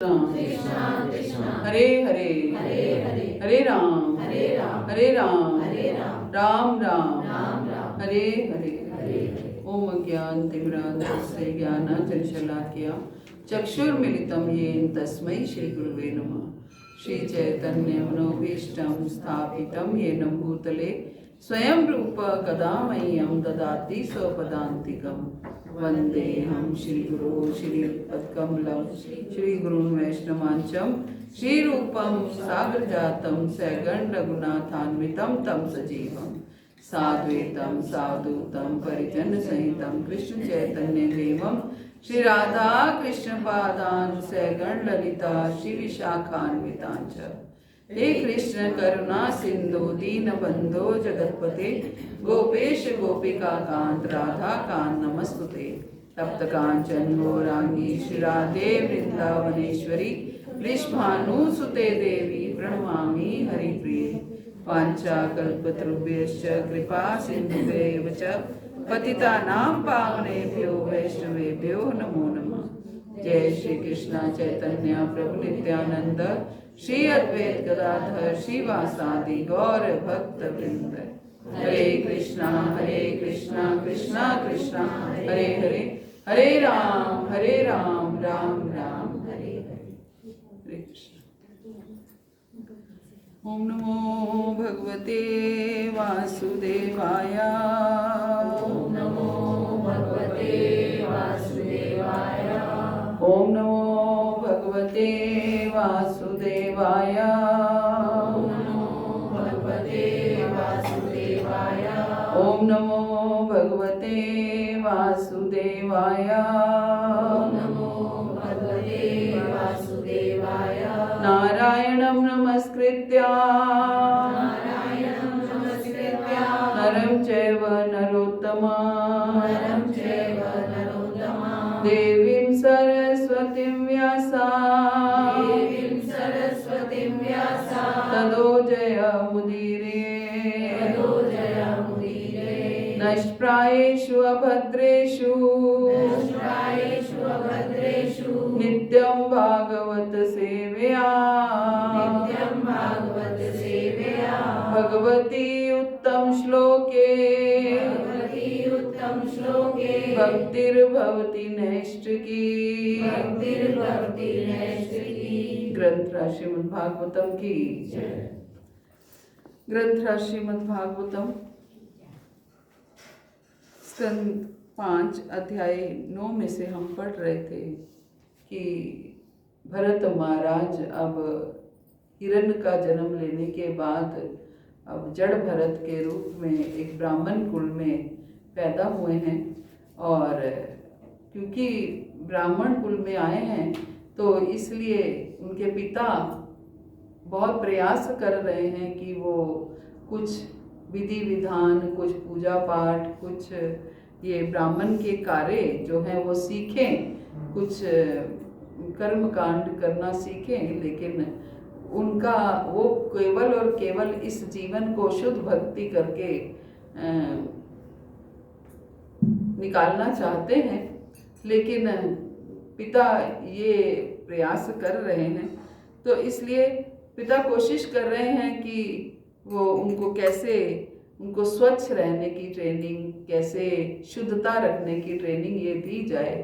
कृष्णा कृष्णा हरे हरे हरे हरे हरे राम हरे राम हरे राम हरे राम राम राम राम राम हरे हरे हरे हरे। ओम ज्ञान तिमिरान्धस्य ज्ञानाञ्जनशलाकया चक्षुर्मिलितं येन तस्मै श्री गुरुवे नमः। श्री चैतन्य मनोभीष्टं स्थापितं येन भूतले स्वयं रूप कदा मह्यं ददाति स्वपदान्तिकम्। वन्देऽहं श्रीगुरो श्रीपदकमलं श्रीगुरुन् वैष्णवांचं श्रीरूपं साग्रजातं सगण रघुनाथान्वितं तं सजीवम् साद्वैतं सावधूतं परिजनसहितं कृष्ण चैतन्य देवं श्री राधा कृष्ण पादान् सगण ललिता श्री विशाखान्वितांच। हे कृष्ण करुणा सिंधु दीनबंधो जगतपते गोपेश गोपिका कांत राधा कांत नमस्तुते। तप्त कांचन गौरांगी श्री राधे वृंदावनेश्वरी वृषभानुसुते देवी प्रणमामि हरिप्रिये। वाञ्छाकल्पतरुभ्यश्च कृपा सिन्धुभ्यैव च पतितानां पावनेभ्यो वैष्णवेभ्यो नमो नमः। जय श्री कृष्ण चैतन्य प्रभु नित्यानंद श्री अद्वैत गदाधर श्रीवासादि गौर भक्त वृंद। हरे कृष्णा कृष्णा कृष्णा हरे हरे हरे राम राम राम हरे हरे। हरे कृष्ण। ओम नमो भगवते वासुदेवाय। ओम नमो भगवते वासुदेवाय। ओम नमो भगवते वासुदेवाय। ओम नमो भगवते वासुदेवाय। ओम नमो भगवते वासुदेवाय। ओम नमो भगवते वासुदेवाय। नारायणं नमस्कृत्य नारायणं नमस्कृत्य नरं चैव नरोत्तमं नरं चैव नरोत्तमं देवीं सरस्वतीं व्यासं देवीं सरस्वतीं व्यासं ततो जयमुदीरये। ततो जयमुदीरये। नष्प्रायेषु अभद्रेषु नष्प्रायेषु अभद्रेषु नित्यं भागवत सेवया नित्यं भागवत सेवया भगवती उत्तम श्लोके भगवती उत्तम श्लोके भक्तिर्भवति नैष्ठिकी। भक्तिर्भवति नैष्ठिकी। ग्रंथ श्रीमद् भागवतम की ग्रंथ श्रीमद् भागवतम स्कंद 5 अध्याय 9 में से हम पढ़ रहे थे कि भरत महाराज अब हिरण्य का जन्म लेने के बाद अब जड़ भरत के रूप में एक ब्राह्मण कुल में पैदा हुए हैं। और क्योंकि ब्राह्मण कुल में आए हैं तो इसलिए उनके पिता बहुत प्रयास कर रहे हैं कि वो कुछ विधि विधान, कुछ पूजा पाठ, कुछ ये ब्राह्मण के कार्य जो हैं वो सीखें, कुछ कर्म कांड करना सीखें। लेकिन उनका वो केवल और केवल इस जीवन को शुद्ध भक्ति करके निकालना चाहते हैं। लेकिन पिता ये प्रयास कर रहे हैं तो इसलिए पिता कोशिश कर रहे हैं कि वो उनको स्वच्छ रहने की ट्रेनिंग, कैसे शुद्धता रखने की ट्रेनिंग ये दी जाए।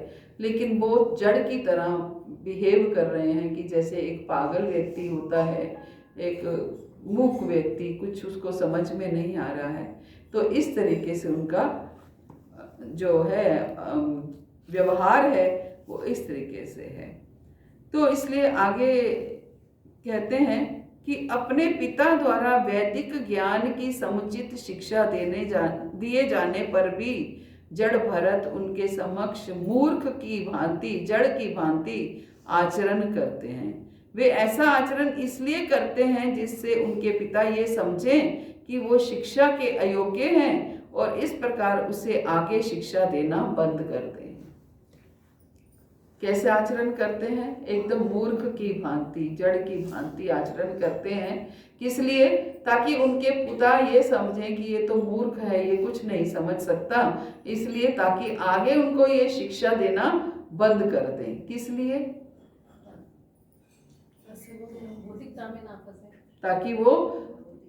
लेकिन वो जड़ की तरह बिहेव कर रहे हैं कि जैसे एक पागल व्यक्ति होता है, एक मूक व्यक्ति, कुछ उसको समझ में नहीं आ रहा है। तो इस तरीके से उनका जो है व्यवहार है वो इस तरीके से है। तो इसलिए आगे कहते हैं कि अपने पिता द्वारा वैदिक ज्ञान की समुचित शिक्षा दिए जाने पर भी जड़ भरत उनके समक्ष मूर्ख की भांति, जड़ की भांति आचरण करते हैं। वे ऐसा आचरण इसलिए करते हैं जिससे उनके पिता ये समझें कि वो शिक्षा के अयोग्य हैं और इस प्रकार उसे आगे शिक्षा देना बंद कर दें। कैसे आचरण करते हैं? एकदम मूर्ख की भांति, जड़ की भांति आचरण करते हैं। किस लिए? ताकि उनके पिता ये समझें कि ये तो मूर्ख है, ये कुछ नहीं समझ सकता, इसलिए ताकि आगे उनको ये शिक्षा देना बंद कर दें। किस लिए? भौतिकता में ना फंसे, ताकि वो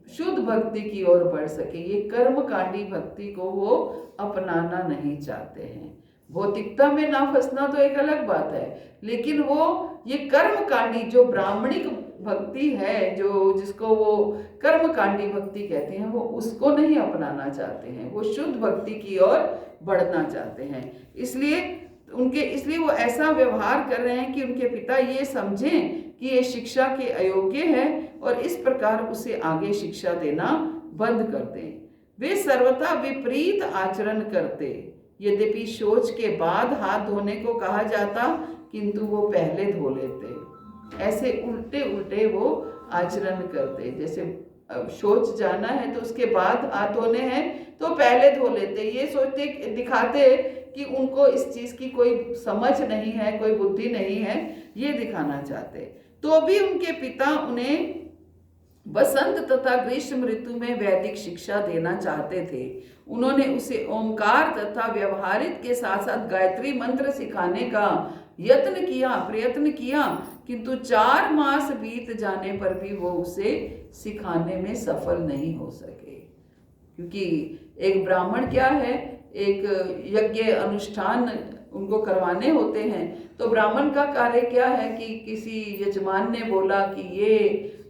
शुद्ध भक्ति की ओर बढ़ सके। ये कर्मकांडी भक्ति को वो अपनाना नहीं चाहते हैं। भौतिकता में ना फंसना तो एक अलग बात है, लेकिन वो ये कर्मकांडी जो ब्राह्मणिक भक्ति है, जो जिसको वो कर्मकांडी भक्ति कहते हैं, वो उसको नहीं अपनाना चाहते हैं। वो शुद्ध भक्ति की ओर बढ़ना चाहते हैं। इसलिए वो ऐसा व्यवहार कर रहे हैं कि उनके पिता ये समझें कि ये शिक्षा के अयोग्य है और इस प्रकार उसे आगे शिक्षा देना बंद कर दें। वे सर्वथा विपरीत आचरण करते। यद्यपि शौच के बाद हाथ धोने को कहा जाता, किंतु वो पहले धो लेते। ऐसे उल्टे उल्टे वो आचरण करते। जैसे शौच जाना है तो उसके बाद हाथ धोने हैं तो पहले धो लेते। ये सोचते दिखाते कि उनको इस चीज की कोई समझ नहीं है, कोई बुद्धि नहीं है, ये दिखाना चाहते। तो भी उनके पिता उन्हें बसंत तथा ग्रीष्म ऋतु में वैदिक शिक्षा देना चाहते थे। उन्होंने उसे ओंकार तथा व्यवहारिक के साथ साथ गायत्री मंत्र सिखाने का प्रयत्न किया, किंतु 4 मास बीत जाने पर भी वो उसे सिखाने में सफल नहीं हो सके। क्योंकि एक ब्राह्मण क्या है, एक यज्ञ अनुष्ठान उनको करवाने होते हैं, तो ब्राह्मण का कार्य क्या है कि किसी यजमान ने बोला कि ये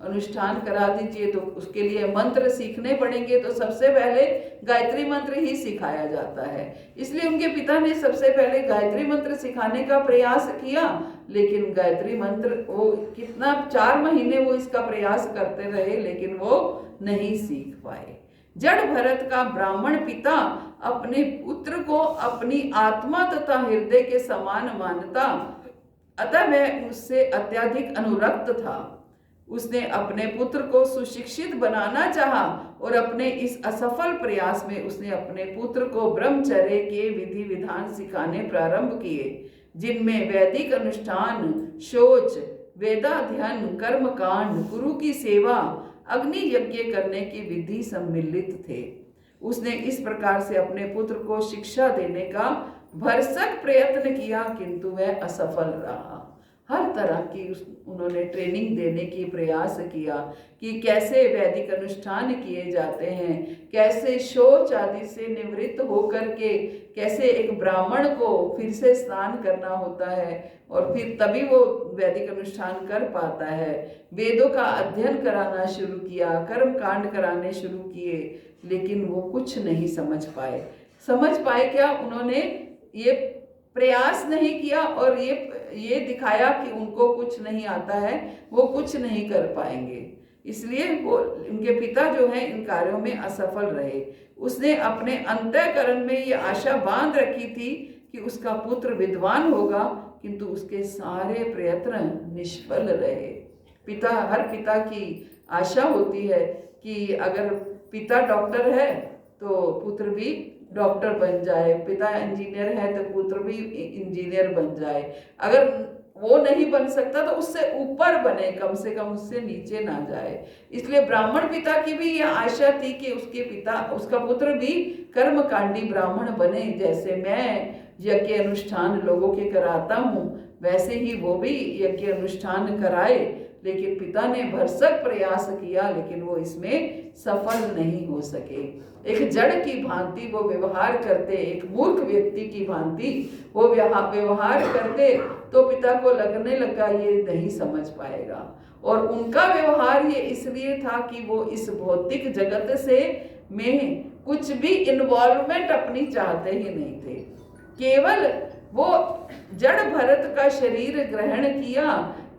अनुष्ठान करा दीजिए, तो उसके लिए मंत्र सीखने पड़ेंगे, तो सबसे पहले गायत्री मंत्र ही सिखाया जाता है। इसलिए उनके पिता ने सबसे पहले गायत्री मंत्र सिखाने का प्रयास किया, लेकिन गायत्री मंत्र वो कितना 4 महीने वो इसका प्रयास करते रहे, लेकिन वो नहीं सीख पाए। जड़ भरत का ब्राह्मण पिता अपने पुत्र को अपनी आत्मा तथा हृदय के समान मानता, अतः वह उससे अत्यधिक अनुरक्त था। उसने अपने पुत्र को सुशिक्षित बनाना चाहा और अपने इस असफल प्रयास में उसने अपने पुत्र को ब्रह्मचर्य के विधि विधान सिखाने प्रारंभ किए, जिनमें वैदिक अनुष्ठान, शौच, वेदाध्ययन, कर्मकांड, गुरु की सेवा, अग्नि यज्ञ करने की विधि सम्मिलित थे। उसने इस प्रकार से अपने पुत्र को शिक्षा देने का भरसक प्रयत्न किया, किंतु वह असफल रहा। हर तरह की उन्होंने ट्रेनिंग देने की प्रयास किया कि कैसे वैदिक अनुष्ठान किए जाते हैं, कैसे शौच आदि से निवृत्त होकर के कैसे एक ब्राह्मण को फिर से स्नान करना होता है और फिर तभी वो वैदिक अनुष्ठान कर पाता है। वेदों का अध्ययन कराना शुरू किया, कर्म कांड कराने शुरू किए, लेकिन वो कुछ नहीं समझ पाए क्या? उन्होंने ये प्रयास नहीं किया और ये दिखाया कि उनको कुछ नहीं आता है, वो कुछ नहीं कर पाएंगे। इसलिए वो उनके पिता जो है इन कार्यों में असफल रहे। उसने अपने अंतःकरण में ये आशा बांध रखी थी कि उसका पुत्र विद्वान होगा, किंतु उसके सारे प्रयत्न निष्फल रहे। हर पिता की आशा होती है कि अगर पिता डॉक्टर है तो पुत्र भी डॉक्टर बन जाए, पिता इंजीनियर है तो पुत्र भी इंजीनियर बन जाए। अगर वो नहीं बन सकता तो उससे ऊपर बने, कम से कम उससे नीचे ना जाए। इसलिए ब्राह्मण पिता की भी यह आशा थी कि उसका पुत्र भी कर्मकांडी ब्राह्मण बने। जैसे मैं यज्ञ अनुष्ठान लोगों के कराता हूँ, वैसे ही वो भी यज्ञ अनुष्ठान कराए। लेकिन पिता ने भरसक प्रयास किया, लेकिन वो इसमें सफल नहीं हो सके। एक जड़ की भांति वो व्यवहार करते, एक मूर्ख व्यक्ति की भांति वो व्यवहार करते, तो पिता को लगने लगा ये नहीं समझ पाएगा। और उनका व्यवहार ये इसलिए था कि वो इस भौतिक जगत से में कुछ भी इन्वॉल्वमेंट अपनी चाहते ही नहीं थे। केवल वो जड़ भरत का शरीर ग्रहण किया,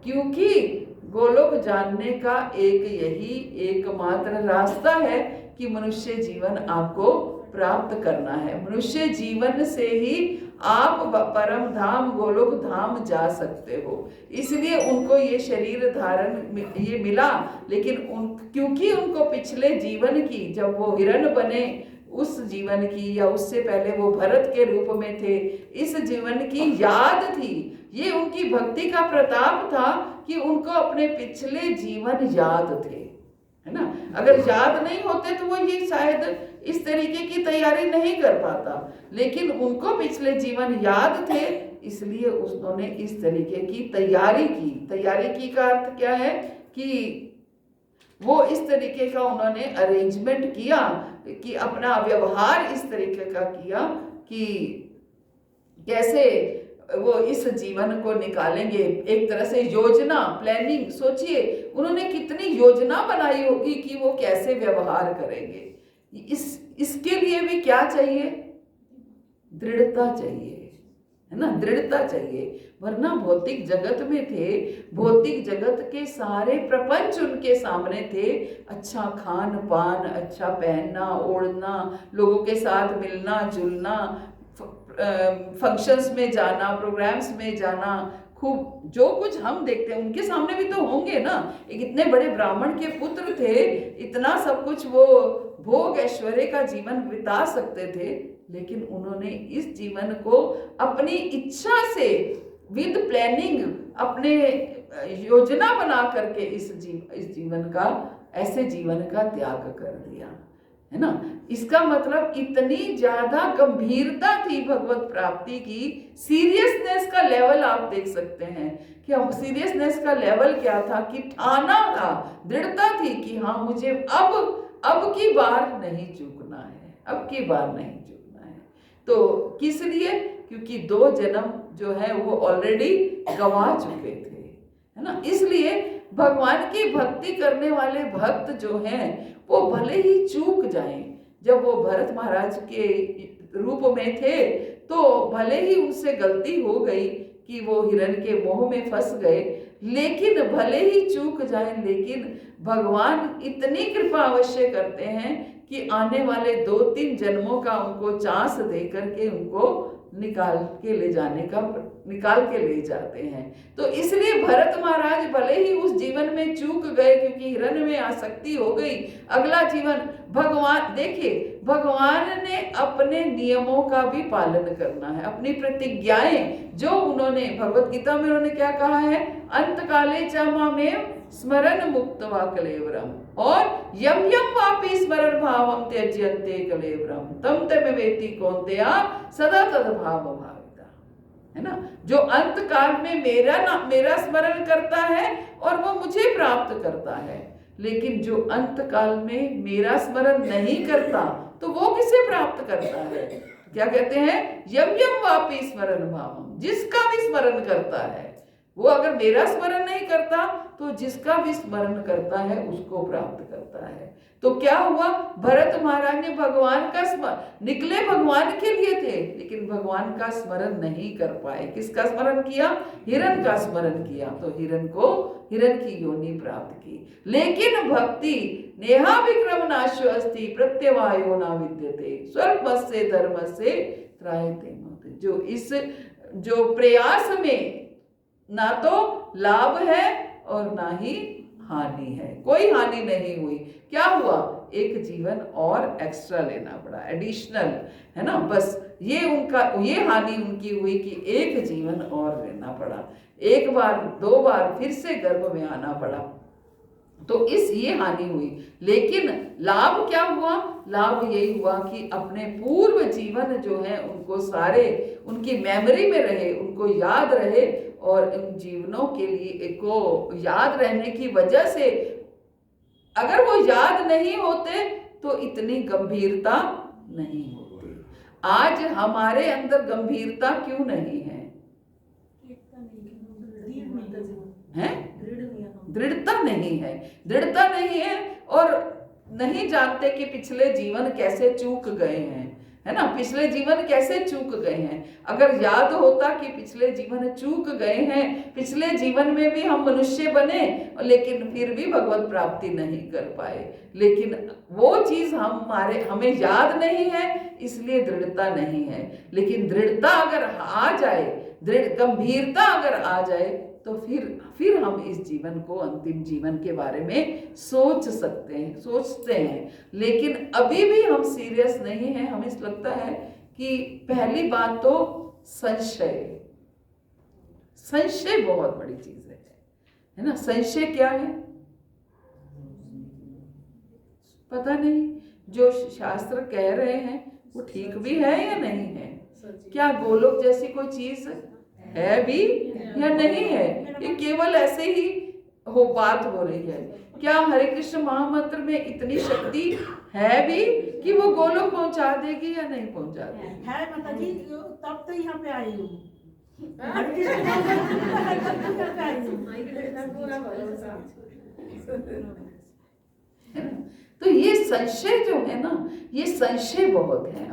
क्योंकि गोलोक जानने का यही एकमात्र रास्ता है कि मनुष्य जीवन आपको प्राप्त करना है। मनुष्य जीवन से ही आप परम धाम गोलोक धाम जा सकते हो। इसलिए उनको ये शरीर धारण ये मिला। लेकिन क्योंकि उनको पिछले जीवन की, जब वो हिरण बने उस जीवन की, या उससे पहले वो भरत के रूप में थे, इस जीवन की याद थी। ये उनकी भक्ति का प्रताप था कि उनको अपने पिछले जीवन याद थे, है ना। अगर याद नहीं होते तो वो ये शायद इस तरीके की तैयारी नहीं कर पाता। लेकिन उनको पिछले जीवन याद थे, इसलिए उन्होंने इस तरीके की तैयारी की। तैयारी की का अर्थ क्या है कि वो इस तरीके का उन्होंने अरेंजमेंट किया कि अपना व्यवहार इस तरीके का किया कि कैसे वो इस जीवन को निकालेंगे। एक तरह से योजना, प्लानिंग, सोचिए उन्होंने कितनी योजना बनाई होगी कि वो कैसे व्यवहार करेंगे। इसके लिए भी क्या चाहिए? दृढ़ता चाहिए, है ना, दृढ़ता चाहिए। वरना भौतिक जगत में थे, भौतिक जगत के सारे प्रपंच उनके सामने थे। अच्छा खान पान, अच्छा पहनना ओढ़ना, लोगों के साथ मिलना जुलना, फंक्शंस में जाना, प्रोग्राम्स में जाना, खूब जो कुछ हम देखते हैं उनके सामने भी तो होंगे ना। एक इतने बड़े ब्राह्मण के पुत्र थे, इतना सब कुछ वो भोग ऐश्वर्य का जीवन बिता सकते थे, लेकिन उन्होंने इस जीवन को अपनी इच्छा से विद प्लानिंग, अपने योजना बना करके इस जीवन का, ऐसे जीवन का त्याग कर दिया, है ना। इसका मतलब इतनी ज्यादा गंभीरता थी भगवत प्राप्ति की। सीरियसनेस का लेवल आप देख सकते हैं कि हम सीरियसनेस का लेवल क्या था कि ठाना था, दृढ़ता थी कि हाँ मुझे अब की बार नहीं चूकना है, अब की बार नहीं चूकना है। तो किस लिए? क्योंकि 2 जन्म जो है वो ऑलरेडी गंवा चुके थे, है ना। इसलिए भगवान की भक्ति करने वाले भक्त जो हैं वो भले ही चूक जाएं। जब वो भरत महाराज के रूप में थे तो भले ही उनसे गलती हो गई कि वो हिरण के मोह में फंस गए, लेकिन भले ही चूक जाए, लेकिन भगवान इतनी कृपा अवश्य करते हैं कि आने वाले 2-3 जन्मों का उनको चांस दे करके उनको निकाल के ले जाते हैं। तो इसलिए भरत महाराज भले ही उस जीवन में चूक गए क्योंकि हिरण में आसक्ति हो गई, अगला जीवन भगवान, देखिए भगवान ने अपने नियमों का भी पालन करना है, अपनी प्रतिज्ञाएं जो उन्होंने भगवत गीता में उन्होंने क्या कहा है, अंत काले च मामेव स्मरण मुक्त्वा कलेवरम, और यम यम वापि स्मरण भावम त्यज्यन्ते कलेवरम तम तमेवेति कौन्तेय सदा तद भाव भाविता, है ना। जो अंत काल में मेरा स्मरण करता है और वो मुझे प्राप्त करता है, लेकिन जो अंत काल में मेरा स्मरण नहीं करता तो वो किसे प्राप्त करता है? क्या कहते हैं? यम यम वापि स्मरण भावम, जिसका भी स्मरण करता है वो, अगर मेरा स्मरण नहीं करता तो जिसका भी स्मरण करता है उसको प्राप्त करता है। तो क्या हुआ? भरत महाराज ने भगवान का निकले भगवान के लिए थे, लेकिन भगवान का स्मरण नहीं कर पाए। किसका स्मरण किया? हिरण का स्मरण किया, तो हिरण की योनि प्राप्त की। लेकिन भक्ति नेहा विक्रम नाशो अस्ति प्रत्यवायो ना विद्यते स्वल्पस्य धर्मस्य त्रायते मते। जो प्रयास में ना तो लाभ है और ना ही हानि है, कोई हानि नहीं हुई। क्या हुआ? एक जीवन और एक्स्ट्रा लेना पड़ा, एडिशनल, है ना। बस ये हानि उनकी हुई कि एक जीवन और लेना पड़ा, 1 बार 2 बार फिर से गर्भ में आना पड़ा, तो ये हानि हुई। लेकिन लाभ क्या हुआ? लाभ यही हुआ कि अपने पूर्व जीवन जो है उनको सारे उनकी मेमोरी में रहे, उनको याद रहे, और इन जीवनों के लिए को याद रहने की वजह से, अगर वो याद नहीं होते तो इतनी गंभीरता नहीं होती। आज हमारे अंदर गंभीरता क्यों नहीं है? दृढ़ता नहीं है, दृढ़ता नहीं है, और नहीं जानते कि पिछले जीवन कैसे चूक गए हैं, है ना। पिछले जीवन कैसे चूक गए हैं, अगर याद होता कि पिछले जीवन चूक गए हैं, पिछले जीवन में भी हम मनुष्य बने लेकिन फिर भी भगवत प्राप्ति नहीं कर पाए, लेकिन वो चीज हमें याद नहीं है, इसलिए दृढ़ता नहीं है। लेकिन दृढ़ता अगर आ जाए, गंभीरता अगर आ जाए, तो फिर हम इस जीवन को, अंतिम जीवन के बारे में सोचते हैं। लेकिन अभी भी हम सीरियस नहीं हैं। हमें लगता है कि पहली बात तो संशय बहुत बड़ी चीज है ना। संशय क्या है? पता नहीं जो शास्त्र कह रहे हैं वो ठीक भी है या नहीं है। क्या गोलोक जैसी कोई चीज है भी या नहीं है, ये केवल ऐसे ही बात हो रही है। क्या हरे कृष्ण महामंत्र में इतनी शक्ति है भी कि वो गोलोक पहुंचा देगी या नहीं पहुंचा देगी? है माता जी, तब तो यहाँ पे आई हूँ। तो ये संशय जो है ना, ये संशय बहुत है।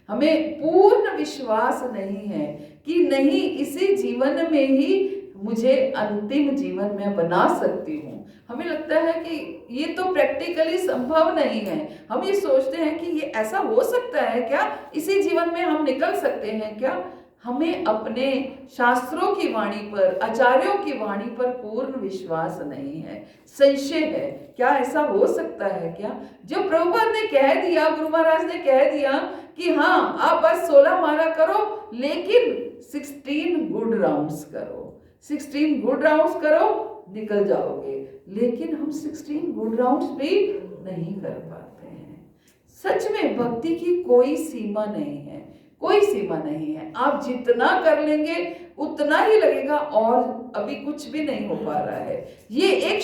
हमें पूर्ण विश्वास नहीं है कि नहीं, इसी जीवन में ही मुझे अंतिम जीवन में बना सकती हूँ। हमें लगता है कि ये तो प्रैक्टिकली संभव नहीं है। हम ये सोचते हैं कि ये ऐसा हो सकता है क्या, इसी जीवन में हम निकल सकते हैं क्या? हमें अपने शास्त्रों की वाणी पर, आचार्यों की वाणी पर पूर्ण विश्वास नहीं है, संशय है। क्या ऐसा हो सकता है क्या? जो प्रभुपाद ने कह दिया, गुरु महाराज ने कह दिया कि हाँ आप बस 16 माला करो, लेकिन 16 गुड राउंड्स करो, 16 गुड राउंड्स करो, निकल जाओगे। लेकिन हम 16 गुड राउंड्स भी नहीं कर पाते हैं। सच में भक्ति की कोई सीमा नहीं है, कोई सीमा नहीं है। आप जितना कर लेंगे उतना ही लगेगा और अभी कुछ भी नहीं हो पा रहा है। ये एक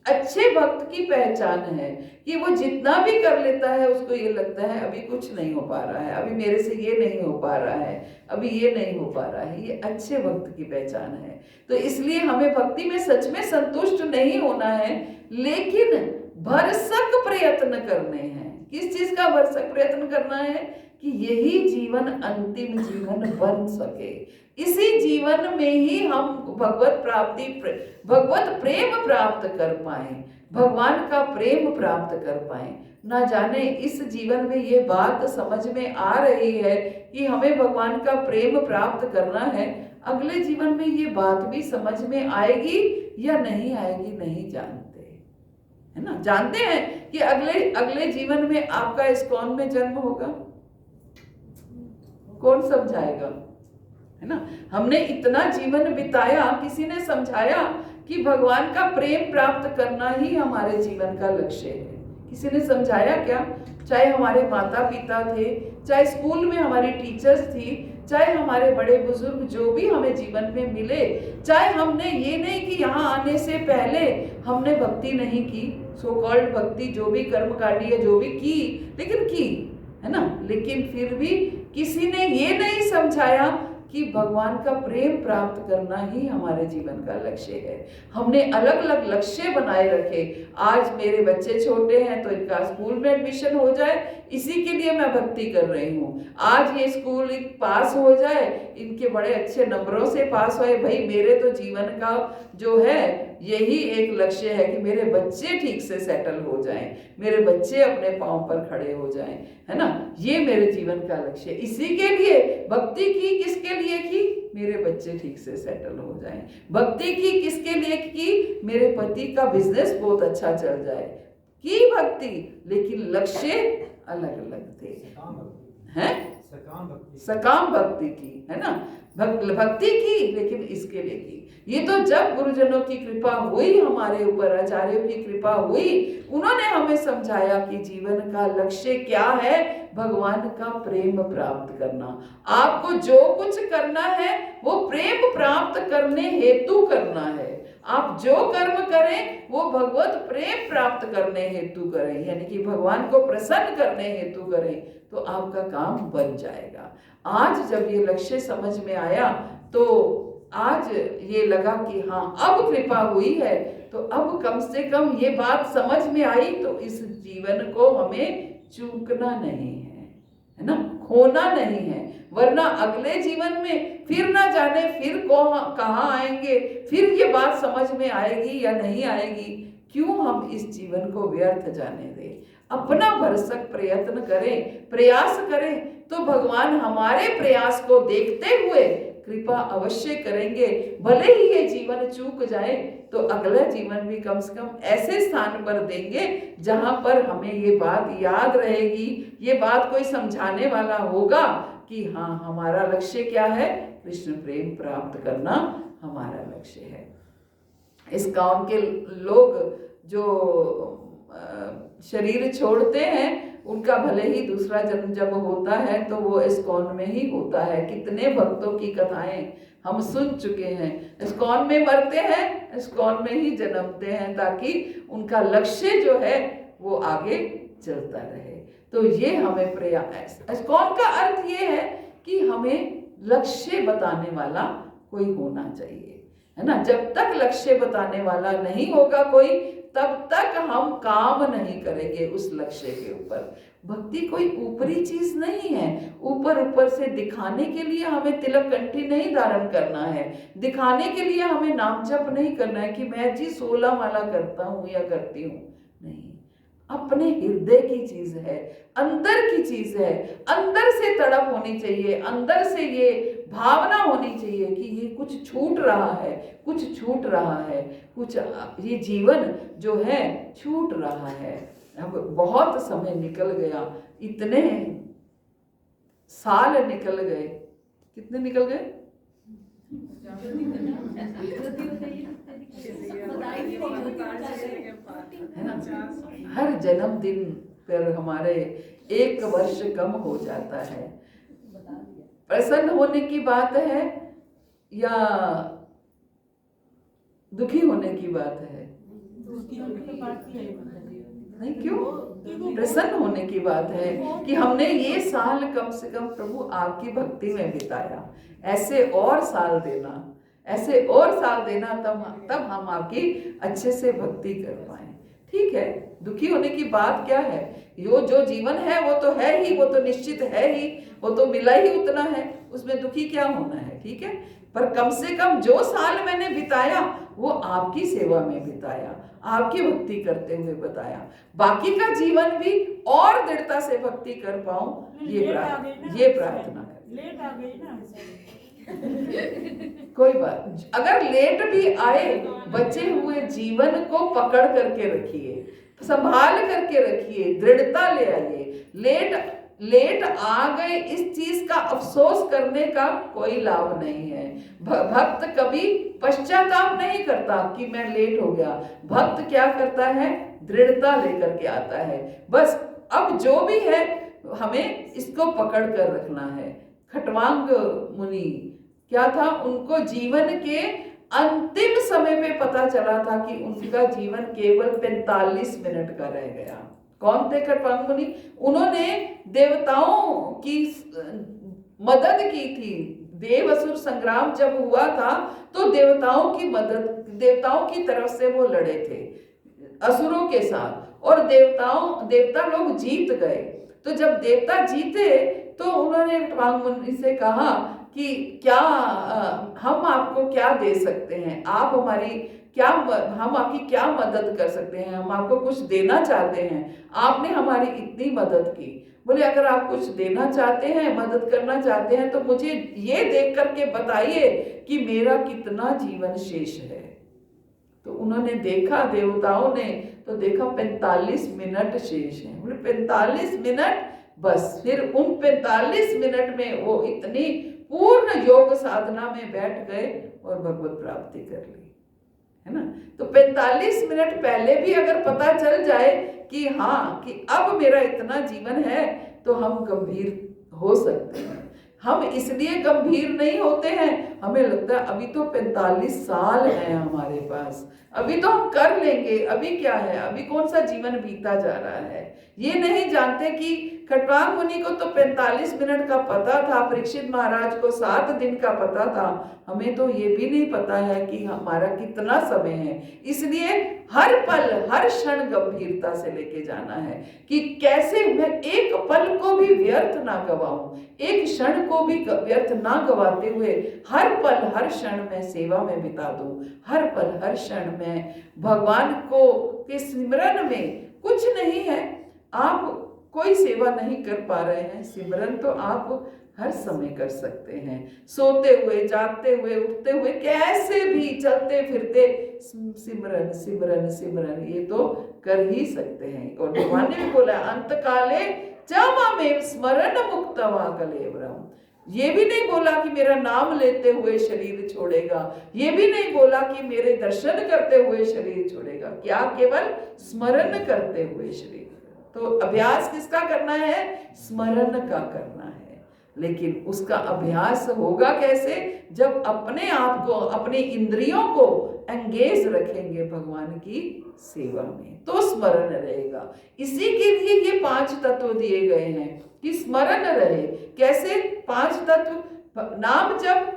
अच्छे भक्त की पहचान है कि वो जितना भी कर लेता है उसको ये लगता है अभी कुछ नहीं हो पा रहा है, अभी मेरे से ये नहीं हो पा रहा है, अभी ये नहीं हो पा रहा है। ये अच्छे भक्त की पहचान है। तो इसलिए हमें भक्ति में सच में संतुष्ट नहीं होना है, लेकिन भरसक प्रयत्न करने हैं। किस चीज का भरसक प्रयत्न करना है? कि यही जीवन अंतिम जीवन बन सके। इसी जीवन में ही हम भगवत प्राप्ति, भगवत प्रेम प्राप्त कर पाए, भगवान का प्रेम प्राप्त कर पाए। ना जाने इस जीवन में ये बात समझ में आ रही है कि हमें भगवान का प्रेम प्राप्त करना है, अगले जीवन में ये बात भी समझ में आएगी या नहीं आएगी नहीं जानते, है ना। जानते हैं कि अगले जीवन में आपका इस्कॉन में जन्म होगा, कौन समझाएगा, है ना। हमने इतना जीवन बिताया, किसी ने समझाया कि भगवान का प्रेम प्राप्त करना ही हमारे जीवन का लक्ष्य है? किसी ने समझाया क्या? चाहे हमारे माता पिता थे, चाहे स्कूल में हमारी टीचर्स थी, चाहे हमारे बड़े बुजुर्ग जो भी हमें जीवन में मिले, चाहे हमने ये नहीं कि यहाँ आने से पहले हमने भक्ति नहीं की, सो कॉल्ड भक्ति जो भी कर्म कांडी है जो भी की, लेकिन की, है ना। लेकिन फिर भी किसी ने ये नहीं समझाया कि भगवान का प्रेम प्राप्त करना ही हमारे जीवन का लक्ष्य है। हमने अलग अलग लक्ष्य बनाए रखे। आज मेरे बच्चे छोटे हैं तो इनका स्कूल में एडमिशन हो जाए, इसी के लिए मैं भक्ति कर रही हूँ। आज ये स्कूल पास हो जाए, इनके बड़े अच्छे नंबरों से पास होए, भाई मेरे तो जीवन का जो है यही एक लक्ष्य है कि मेरे बच्चे ठीक से सेटल हो जाएं, मेरे बच्चे अपने पांव पर खड़े हो जाएं, है ना। ये मेरे जीवन का लक्ष्य है। इसी के लिए भक्ति की, किसके लिए की? मेरे बच्चे ठीक से सेटल हो जाएं। भक्ति की किसके लिए की? मेरे पति का बिजनेस बहुत अच्छा चल जाए, की भक्ति, लेकिन लक्ष्य अलग अलग थे, हैं? सकाम भक्ति की, है ना। भक्ति की, लेकिन इसके लिए की। ये तो जब गुरुजनों की कृपा हुई हमारे ऊपर, आचार्यों की कृपा हुई, उन्होंने हमें समझाया कि जीवन का लक्ष्य क्या है, भगवान का प्रेम प्राप्त करना। आपको जो कुछ करना है वो प्रेम प्राप्त करने हेतु करना है। आप जो कर्म करें वो भगवत प्रेम प्राप्त करने हेतु करें, यानी कि भगवान को प्रसन्न करने हेतु करें, तो आपका काम बन जाएगा। आज जब ये लक्ष्य समझ में आया तो आज ये लगा कि हाँ अब कृपा हुई है, तो अब कम से कम ये बात समझ में आई, तो इस जीवन को हमें चूकना नहीं है ना, खोना नहीं है। वरना अगले जीवन में फिर ना जाने फिर कहाँ आएंगे, फिर ये बात समझ में आएगी या नहीं आएगी। क्यों हम इस जीवन को व्यर्थ जाने दें? अपना भरसक प्रयत्न करें, प्रयास करें, तो भगवान हमारे प्रयास को देखते हुए कृपा अवश्य करेंगे। भले ही ये जीवन चूक जाए तो अगला जीवन भी कम से कम ऐसे स्थान पर देंगे जहां पर हमें ये बात याद रहेगी, ये बात कोई समझाने वाला होगा कि हाँ हमारा लक्ष्य क्या है, कृष्ण प्रेम प्राप्त करना हमारा लक्ष्य है। इस गांव के लोग जो शरीर छोड़ते हैं उनका भले ही दूसरा जन्म जब होता है तो वो इस्कॉन में ही होता है। कितने भक्तों की कथाएं हम सुन चुके हैं। इस्कॉन में मरते हैं, इस्कॉन में ही जन्मते हैं, ताकि उनका लक्ष्य जो है वो आगे चलता रहे। तो ये हमें प्रयास, इस्कॉन का अर्थ ये है कि हमें लक्ष्य बताने वाला कोई होना चाहिए, है ना। जब तक लक्ष्य बताने वाला नहीं होगा कोई, तब तक हम काम नहीं करेंगे उस लक्ष्य के ऊपर। भक्ति कोई ऊपरी चीज नहीं है, ऊपर ऊपर से दिखाने के लिए हमें तिलक कंठी नहीं धारण करना है, दिखाने के लिए हमें नाम जप नहीं करना है कि मैं जी 16 माला करता हूँ या करती हूँ, नहीं। अपने हृदय की चीज है, अंदर की चीज है, अंदर से तड़प होनी चाहिए, अंदर से ये भावना होनी चाहिए कि ये कुछ छूट रहा है, कुछ छूट रहा है, कुछ ये जीवन जो है छूट रहा है। अब बहुत समय निकल गया, इतने साल निकल गए, कितने निकल गए? है ना। हर जन्मदिन पर हमारे 1 वर्ष कम हो जाता है। प्रसन्न होने की बात है या दुखी होने की बात है? नहीं, क्यों? प्रसन्न होने की बात है कि हमने ये साल कम से कम प्रभु आपकी भक्ति में बिताया। ऐसे और साल देना, ऐसे और साल देना, तब हम आपकी अच्छे से भक्ति कर पाए। ठीक है, दुखी होने की बात क्या है? जो जीवन है वो तो है ही, वो तो निश्चित है ही, वो तो मिला ही उतना है, उसमें दुखी क्या होना है? ठीक है, पर कम से कम जो साल मैंने बिताया वो आपकी सेवा में बिताया, आपकी भक्ति करते हुए बताया। बाकी का जीवन भी और दृढ़ता से भक्ति कर पाऊं, ये प्रार्थना कर। लेट आ गई ना कोई बात, अगर लेट भी आए, बचे हुए जीवन को पकड़ करके रखिए, संभाल करके रखिए, दृढ़ता ले आइए। लेट आ गए, इस चीज का अफसोस करने का कोई लाभ नहीं है। भक्त कभी पश्चाताप नहीं करता कि मैं लेट हो गया। भक्त क्या करता है? दृढ़ता लेकर के आता है। बस अब जो भी है हमें इसको पकड़ कर रखना है। खटवांग मुनि क्या था? उनको जीवन के अंतिम समय पे पता चला था कि उनका जीवन केवल 45 मिनट का रह गया। कौन थे खटवांग मुनि? उन्होंने देवताओं की मदद की थी। देव असुर संग्राम जब हुआ था तो देवताओं की मदद, देवताओं की तरफ से वो लड़े थे असुरों के साथ, और देवता लोग जीत गए। तो जब देवता जीते तो उन्होंने खटवांग मुनि से कहा कि क्या हम आपको क्या दे सकते हैं, आप हम आपकी क्या मदद कर सकते हैं, हम आपको कुछ देना चाहते हैं, आपने हमारी इतनी मदद की। बोले अगर आप कुछ देना चाहते हैं, मदद करना चाहते हैं, तो मुझे ये देख करके बताइए कि मेरा कितना जीवन शेष है। तो उन्होंने देखा, देवताओं ने तो देखा 45 मिनट शेष है। बोले 45 मिनट? बस फिर उन 45 मिनट में वो इतनी पूर्ण योग साधना में बैठ गए और भगवत प्राप्ति कर ली, है ना। तो 45 मिनट पहले भी अगर पता चल जाए कि हाँ, कि अब मेरा इतना जीवन है, तो हम गंभीर हो सकते हैं। हम इसलिए गंभीर नहीं होते हैं, हमें लगता है अभी तो 45 साल है हमारे पास, अभी तो हम कर लेंगे, अभी क्या है, अभी कौन सा जीवन बीता जा रहा है। ये नहीं जानते कि खटवांग मुनि को तो 45 मिनट का पता था, परीक्षित महाराज को 7 दिन का पता था, हमें तो ये भी नहीं पता है कि हमारा कितना समय है। इसलिए हर पल हर क्षण गंभीरता से लेके जाना है कि कैसे मैं एक पल को भी व्यर्थ ना गवाऊं, एक क्षण को भी व्यर्थ ना गवाते हुए हर पल हर क्षण में सेवा में बिता दूं, हर पल हर क्षण में भगवान को के सिमरन में। कुछ नहीं है, आप कोई सेवा नहीं कर पा रहे हैं, सिमरन तो आप हर समय कर सकते हैं। सोते हुए, जागते हुए, उठते हुए, कैसे भी चलते फिरते सिमरन सिमरन सिमरन ये तो कर ही सकते हैं। और भगवान ने भी बोला अंत काले में स्मरण मुक्तवा कलेवरम। ये भी नहीं बोला कि मेरा नाम लेते हुए शरीर छोड़ेगा, ये भी नहीं बोला कि मेरे दर्शन करते हुए शरीर छोड़ेगा, क्या केवल स्मरण करते हुए शरीर। तो अभ्यास किसका करना है? स्मरण का करना है। लेकिन उसका अभ्यास होगा कैसे? जब अपने आप को, अपनी इंद्रियों को एंगेज रखेंगे भगवान की सेवा में, तो स्मरण रहेगा। इसी के लिए ये 5 तत्व दिए गए हैं कि स्मरण रहे। कैसे 5 तत्व? नाम जप,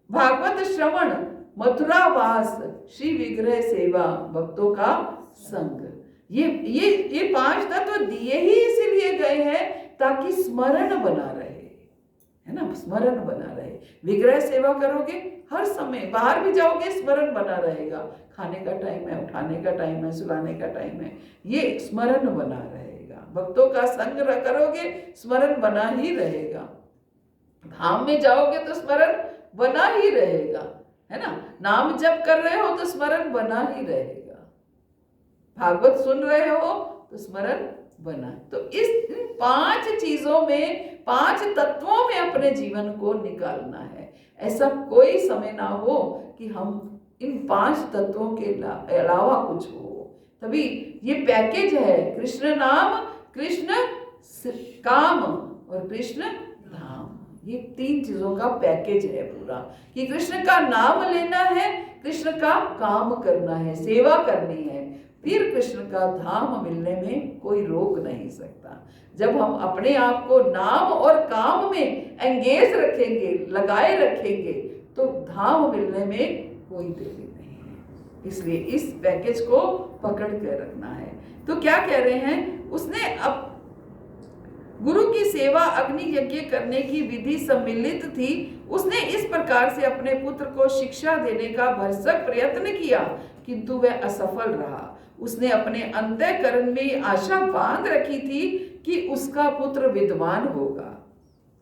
भागवत श्रवण, मथुरा वास, श्री विग्रह सेवा, भक्तों का संग। ये 5 तत्व दिए ही इसीलिए गए हैं ताकि स्मरण बना रहे, है ना, स्मरण बना रहे। विग्रह सेवा करोगे, हर समय बाहर भी जाओगे स्मरण बना रहेगा। खाने का टाइम है, उठाने का टाइम है, सुलाने का टाइम है, ये स्मरण बना रहेगा। भक्तों का संग करोगे, स्मरण बना ही रहेगा। धाम में जाओगे तो स्मरण बना ही रहेगा, है ना। नाम जप कर रहे हो तो स्मरण बना ही रहेगा। भागवत सुन रहे हो तो स्मरण बना। तो इस 5 चीजों में, 5 तत्वों में अपने जीवन को निकालना है। ऐसा कोई समय ना हो कि हम इन 5 तत्वों के अलावा कुछ हो। तभी ये पैकेज है, कृष्ण नाम, कृष्ण काम और कृष्ण धाम। ये 3 चीजों का पैकेज है पूरा, कि कृष्ण का नाम लेना है, कृष्ण का काम करना है, सेवा करनी है, फिर कृष्ण का धाम मिलने में कोई रोक नहीं सकता। जब हम अपने आप को नाम और काम में एंगेज रखेंगे, लगाए रखेंगे, तो धाम मिलने में कोई देरी नहीं है। इसलिए इस पैकेज को पकड़ कर रखना है। तो क्या कह रहे हैं? उसने अब गुरु की सेवा अग्नि यज्ञ करने की विधि सम्मिलित थी। उसने इस प्रकार से अपने पुत्र को शिक्षा देने का भरसक प्रयत्न किया, किंतु वह असफल रहा। उसने अपने अंतःकरण में आशा बांध रखी थी कि उसका पुत्र विद्वान होगा,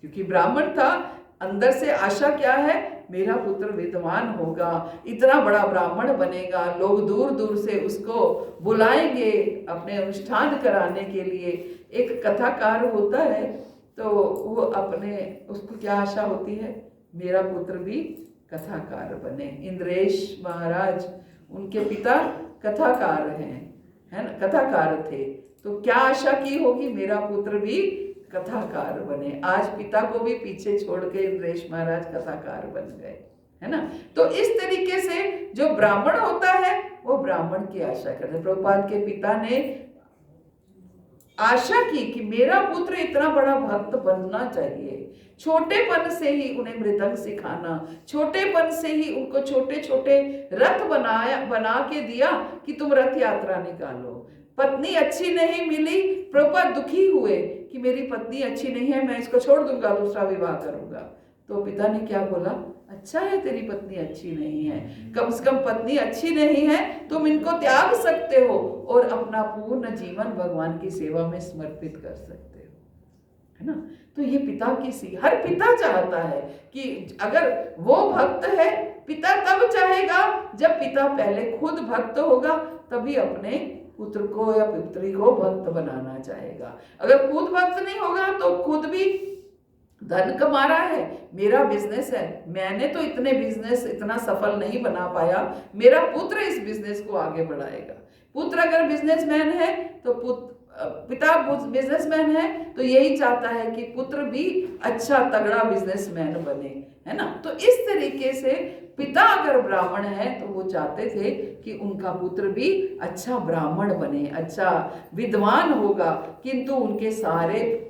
क्योंकि ब्राह्मण था। अंदर से आशा क्या है? मेरा पुत्र विद्वान होगा, इतना बड़ा ब्राह्मण बनेगा, लोग दूर दूर से उसको बुलाएंगे अपने अनुष्ठान कराने के लिए। एक कथाकार होता है तो वो उसको क्या आशा होती है? मेरा पुत्र भी कथाकार बने। इंद्रेश महाराज, उनके पिता कथाकार हैं, है ना, कथाकार थे। तो क्या आशा की होगी? मेरा पुत्र भी कथाकार बने। आज पिता को भी पीछे छोड़ के इंद्रेश महाराज कथाकार बन गए, है ना। तो इस तरीके से जो ब्राह्मण होता है वो ब्राह्मण की आशा करते हैं। प्रभुपाद के पिता ने आशा की कि मेरा पुत्र इतना बड़ा भक्त बनना चाहिए। छोटेपन से ही उन्हें मृदंग सिखाना, छोटेपन से ही उनको छोटे छोटे रथ बना के दिया कि तुम रथ यात्रा निकालो। पत्नी अच्छी नहीं मिली, प्रभुपाद दुखी हुए कि मेरी पत्नी अच्छी नहीं है, मैं इसको छोड़ दूंगा, दूसरा विवाह करूंगा। तो पिता ने क्या बोला? अच्छा है तेरी पत्नी अच्छी नहीं है, कम से कम पत्नी अच्छी नहीं है, तुम इनको त्याग सकते हो और अपना पूर्ण जीवन भगवान की सेवा में समर्पित कर सकते हो, है ना। तो ये पिता की हर पिता चाहता है कि अगर वो भक्त है, पिता तब चाहेगा जब पिता पहले खुद भक्त होगा, तभी अपने पुत्र को या पुत्री को भक्त बनाना चाहेगा। अगर खुद भक्त नहीं होगा तो खुद भी धन कमा रहा है, मेरा बिजनेस है, मैंने तो इतना सफल नहीं बना पाया, मेरा पुत्र इस बिजनेस को आगे बढ़ाएगा। पुत्र अगर बिजनेसमैन है तो पिता बिजनेसमैन है तो यही चाहता है कि पुत्र भी अच्छा तगड़ा बिजनेसमैन बने, है ना। तो इस तरीके से पिता अगर ब्राह्मण है तो वो चाहते थे कि उनका पुत्र भी अच्छा ब्राह्मण बने, अच्छा विद्वान होगा, किंतु उनके सारे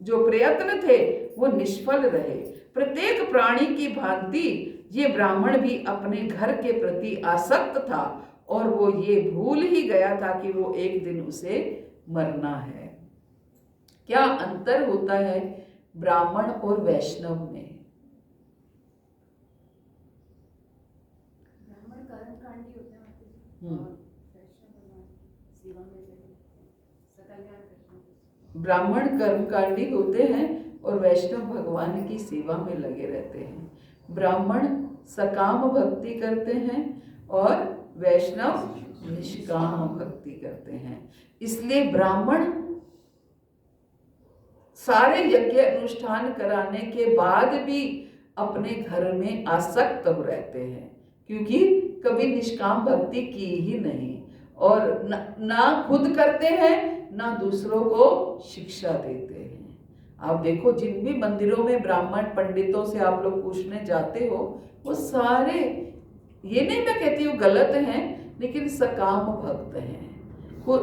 जो प्रयत्न थे वो निष्फल रहे। प्रत्येक प्राणी की भांति ये ब्राह्मण भी अपने घर के प्रति आसक्त था और वो ये भूल ही गया था कि वो एक दिन उसे मरना है। क्या अंतर होता है ब्राह्मण और वैष्णव में? ब्राह्मण कर्मकांडी होते हैं, ब्राह्मण कर्मकांडी होते हैं और वैष्णव भगवान की सेवा में लगे रहते हैं। ब्राह्मण सकाम भक्ति करते हैं और वैष्णव निष्काम भक्ति करते हैं। इसलिए ब्राह्मण सारे यज्ञ अनुष्ठान कराने के बाद भी अपने घर में आसक्त रहते हैं, क्योंकि कभी निष्काम भक्ति की ही नहीं और ना खुद करते हैं ना दूसरों को शिक्षा देते हैं। आप देखो जिन भी मंदिरों में ब्राह्मण पंडितों से आप लोग पूछने जाते हो, वो सारे, ये नहीं मैं कहती हूँ गलत हैं, लेकिन सकाम भक्त हैं।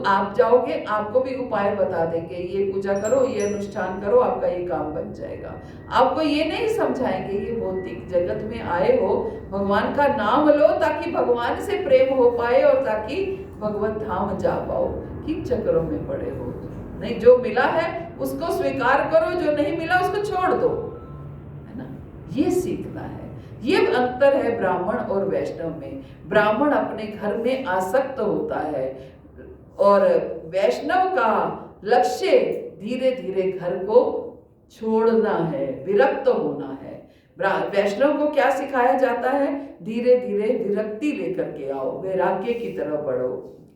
आप जाओगे, आपको भी उपाय बता देंगे, ये पूजा करो, ये अनुष्ठान करो, आपका ये काम बन जाएगा। आपको ये नहीं समझाएंगे ये भौतिक जगत में आए हो, भगवान का नाम लो ताकि भगवान से प्रेम हो पाए और ताकि भगवत धाम जा पाओ। किन चक्करों में पड़े हो? नहीं, जो मिला है उसको स्वीकार करो, जो नहीं मिला उसको छोड़ दो, है ना। ये सीखना है। ये अंतर है ब्राह्मण और वैष्णव में। ब्राह्मण अपने घर में आसक्त होता है और वैष्णव का लक्ष्य धीरे धीरे घर को छोड़ना है, विरक्त होना है। वैष्णव को क्या सिखाया जाता है? धीरे धीरे विरक्ति लेकर के आओ, वैराग्य की तरफ बढ़ो।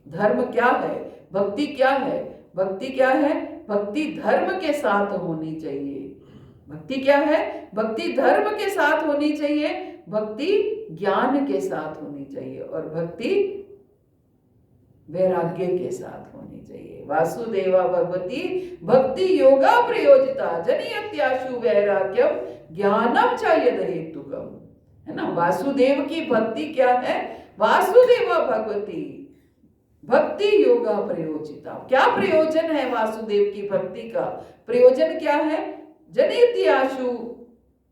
धर्म क्या है? भक्ति क्या है? भक्ति क्या है? भक्ति धर्म के साथ होनी चाहिए। भक्ति क्या है? भक्ति धर्म के साथ होनी चाहिए, भक्ति ज्ञान के साथ होनी चाहिए और भक्ति वैराग्य के साथ होनी चाहिए। वासुदेवा भगवती भक्ति योगा प्रयोजिता जनियत्याशु वैराग्यम ज्ञानम च यद हेतुकम, है ना। वासुदेव की भक्ति क्या है? वासुदेवा भगवती भक्ति योगा प्रयोजिता। क्या प्रयोजन है वासुदेव की भक्ति का? प्रयोजन क्या है? जनियत्याशु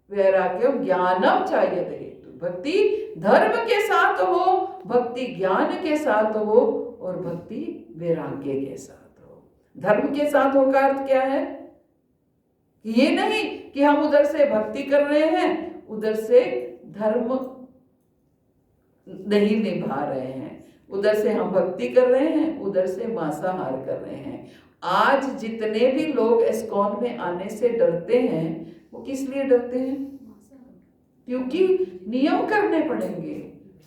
वैराग्यम ज्ञानम च यद हेतु। भक्ति धर्म के साथ हो, भक्ति ज्ञान के साथ हो और भक्ति वैराग्य के साथ हो। धर्म के साथ हो का अर्थ क्या है? ये नहीं कि हम उधर से भक्ति कर रहे हैं, उधर से धर्म नहीं निभा रहे हैं, उधर से हम भक्ति कर रहे हैं, उधर से मांसाहार कर रहे हैं। आज जितने भी लोग इस्कॉन में आने से डरते हैं, वो किस लिए डरते हैं? क्योंकि नियम करने पड़ेंगे।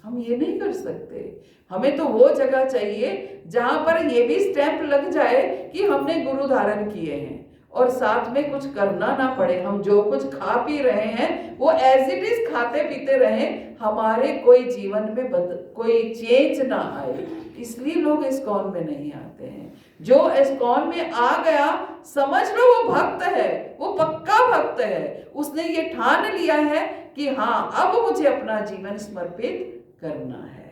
हम ये नहीं कर सकते। हमें तो वो जगह चाहिए जहां पर ये भी स्टैंप लग जाए कि हमने गुरु धारण किए हैं और साथ में कुछ करना ना पड़े। हम जो कुछ खा पी रहे हैं वो एज इट इज खाते पीते रहें, हमारे कोई जीवन में कोई चेंज ना आए। इसलिए लोग इस्कॉन में नहीं आते हैं। जो इस्कॉन में आ गया, समझ लो वो भक्त है, वो पक्का भक्त है। उसने ये ठान लिया है कि हाँ, अब मुझे अपना जीवन समर्पित करना है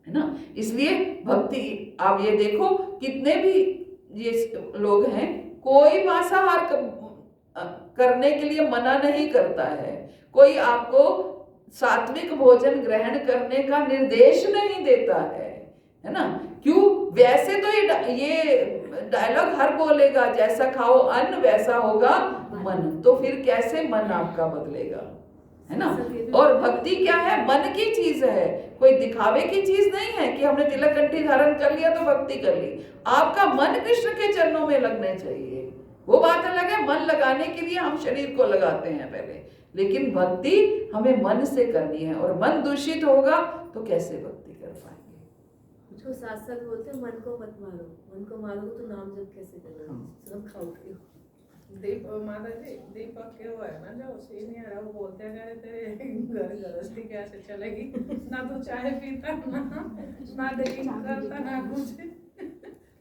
ना। इसलिए भक्ति, आप ये देखो कितने भी ये लोग हैं, कोई मांसाहार करने के लिए मना नहीं करता है, कोई आपको सात्विक भोजन ग्रहण करने का निर्देश नहीं देता है ना। क्यों? वैसे तो ये डायलॉग हर बोलेगा, जैसा खाओ अन्न वैसा होगा मन, तो फिर कैसे मन आपका बदलेगा, है ना। और भक्ति क्या है? मन की चीज है, कोई दिखावे की चीज नहीं है कि हमने तिलक कंठी धारण कर लिया तो भक्ति कर ली। आपका मन कृष्ण के चरणों में लगने चाहिए। वो बात अलग है, मन लगाने के लिए हम शरीर को लगाते हैं पहले, लेकिन भक्ति हमें मन से करनी है और मन दूषित होगा तो कैसे भक्ति कर पाएंगे? उसको साथ साथ बोलते हैं, मन को मत मारो, मन को मारोगे तो नाम जप कैसे करोगे? सब खाओगे। माता जी दीपक के वो है ना, जो सीनियर है, वो बोलते हैं तेरे घर गृहस्थी कैसे चलेगी, ना तो चाय पीता, ना ड्रिंक करता, ना कुछ,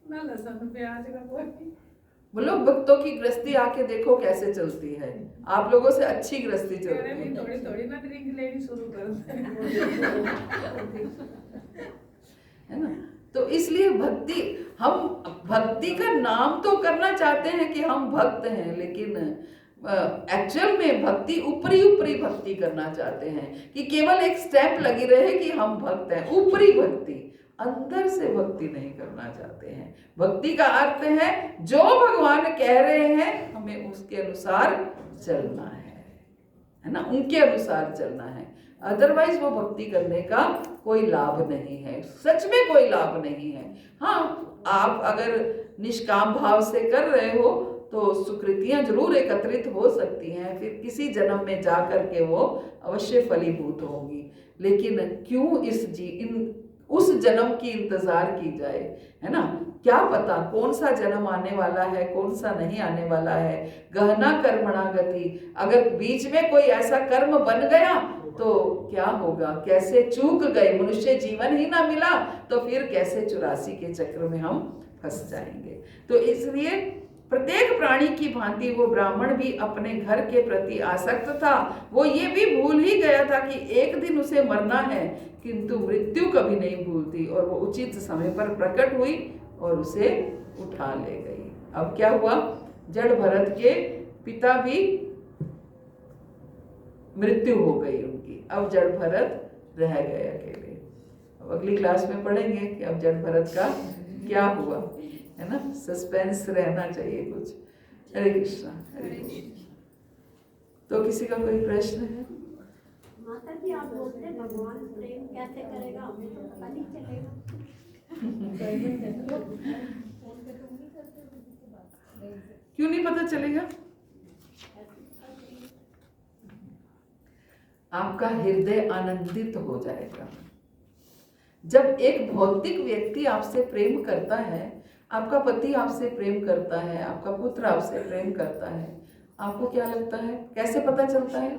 ना लहसुन प्याज का कोई। बोलो भक्तों की गृहस्थी आके देखो कैसे चलती है। आप लोगों से अच्छी गृहस्थी चलती है। थोड़ी थोड़ी ना ड्रिंक लेनी शुरू कर है ना। तो इसलिए भक्ति, हम भक्ति का नाम तो करना चाहते हैं कि हम भक्त हैं, लेकिन एक्चुअल में भक्ति ऊपरी ऊपरी भक्ति करना चाहते हैं कि केवल एक स्टेप लगी रहे कि हम भक्त हैं, ऊपरी भक्ति, अंदर से भक्ति नहीं करना चाहते हैं। भक्ति का अर्थ है जो भगवान कह रहे हैं हमें उसके अनुसार चलना है ना, उनके अनुसार चलना है। अदरवाइज वो भक्ति करने का कोई लाभ नहीं है, सच में कोई लाभ नहीं है। हाँ, आप अगर निष्काम भाव से कर रहे हो तो सुकृतियां जरूर एकत्रित हो सकती हैं, फिर किसी जन्म में जा कर के वो अवश्य फलीभूत होंगी। लेकिन क्यों उस जन्म की इंतजार की जाए, है ना। क्या पता कौन सा जन्म आने वाला है, कौन सा नहीं आने वाला है। गहना कर्मणा गति, अगर बीच में कोई ऐसा कर्म बन गया तो क्या होगा, कैसे चूक गए, मनुष्य जीवन ही ना मिला तो फिर कैसे 84 के चक्र में हम फंस जाएंगे। तो इसलिए प्रत्येक प्राणी की भांति वो ब्राह्मण भी अपने घर के प्रति आसक्त था। वो ये भी भूल ही गया था कि एक दिन उसे मरना है, किंतु मृत्यु कभी नहीं भूलती और वो उचित समय पर प्रकट हुई और उसे उठा ले गई। अब क्या हुआ, जड़ भरत के पिता भी मृत्यु हो गई उनकी, अब जड़ भरत रह गए अकेले। अब अगली क्लास में पढ़ेंगे कि अब जड़ भरत का क्या हुआ, है ना। सस्पेंस रहना चाहिए कुछ। हरे कृष्णा, हरे कृष्णा। तो किसी का कोई प्रश्न है? माता जी आप बोलते हैं भगवान प्रेम कैसे करेगा, हमें तो पता नहीं चलेगा। क्यों नहीं पता चलेगा? आपका हृदय आनंदित हो जाएगा। जब एक भौतिक व्यक्ति आपसे प्रेम करता है, आपका पति आपसे प्रेम करता है, आपका पुत्र आपसे प्रेम करता है, आपको क्या लगता है, कैसे पता चलता है?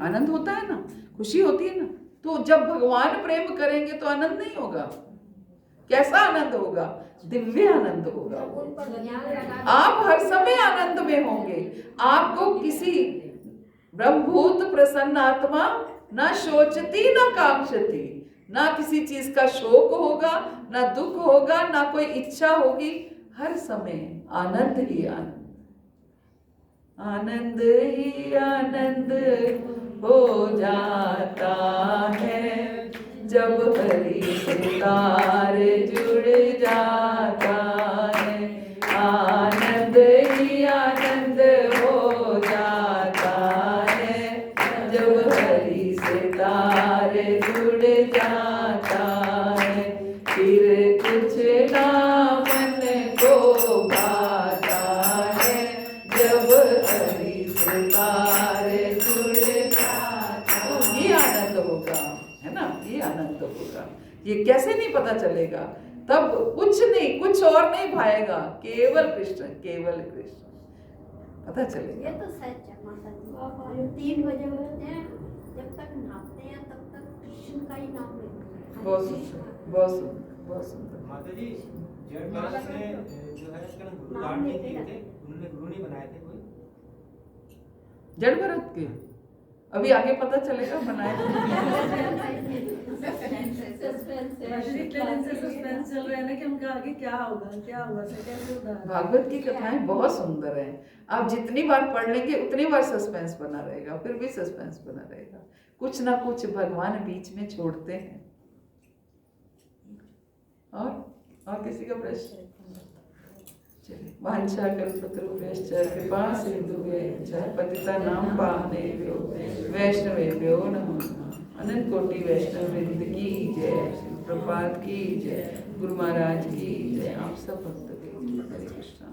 आनंद होता है ना, खुशी होती है ना। तो जब भगवान प्रेम करेंगे तो आनंद नहीं होगा? कैसा आनंद होगा? दिव्य आनंद होगा। आप हर समय आनंद में होंगे। आपको किसी ब्रह्मभूत प्रसन्न आत्मा ना सोचती ना कांक्षती, ना किसी चीज का शोक होगा, ना दुख होगा, ना कोई इच्छा होगी। हर समय आनंद ही आनंद, आनंद ही आनंद हो जाता है जब हरि से तार जुड़ जाता है। आनंद ही आनंद हो जाता है जब हरि से तार जुड़ जाता है। फिर कुछ ना मन को भाता है जब हरि से तार जुड़ जाता है। ये आनंद होगा, है ना, ये आनंद होगा। ये कैसे नहीं पता चलेगा? तब कुछ नहीं, कुछ और नहीं भाएगा, केवल कृष्ण, केवल कृष्ण पता चलेगा। ये तो सच है माता जी। 3 बजे उठते हैं, जब तक नहाते हैं तब तक कृष्ण का ही नाम लेते हैं। बहुत सुंदर, बहुत सुंदर, बहुत सुंदर। माता जी जड़ भरत ने जो है इसका गुरु धारण नहीं किए थे, उन्होंने गुरु नहीं बनाए थे कोई? जड़ भरत के अभी आगे पता चलेगा बनाए। सस्पेंस चल रहा है ना कि उनका आगे क्या होगा, क्या होगा, कैसे होगा। भागवत की कथाएं बहुत सुंदर हैं। आप जितनी बार पढ़ लेंगे उतनी बार सस्पेंस बना रहेगा, फिर भी सस्पेंस बना रहेगा। कुछ ना कुछ भगवान बीच में छोड़ते हैं। और किसी का प्रश्न? चलिए, वांछा कल्पतरुभ्यश्च कृपा सिंधुभ्यश्च पतितानां पावनेभ्यो वैष्णवेभ्यो नमो नमः। अनंत कोटि वैष्णव वृंद की जय, प्रपात की जय, गुरु महाराज की जय, आप सब भक्त की जय। हरे कृष्णा।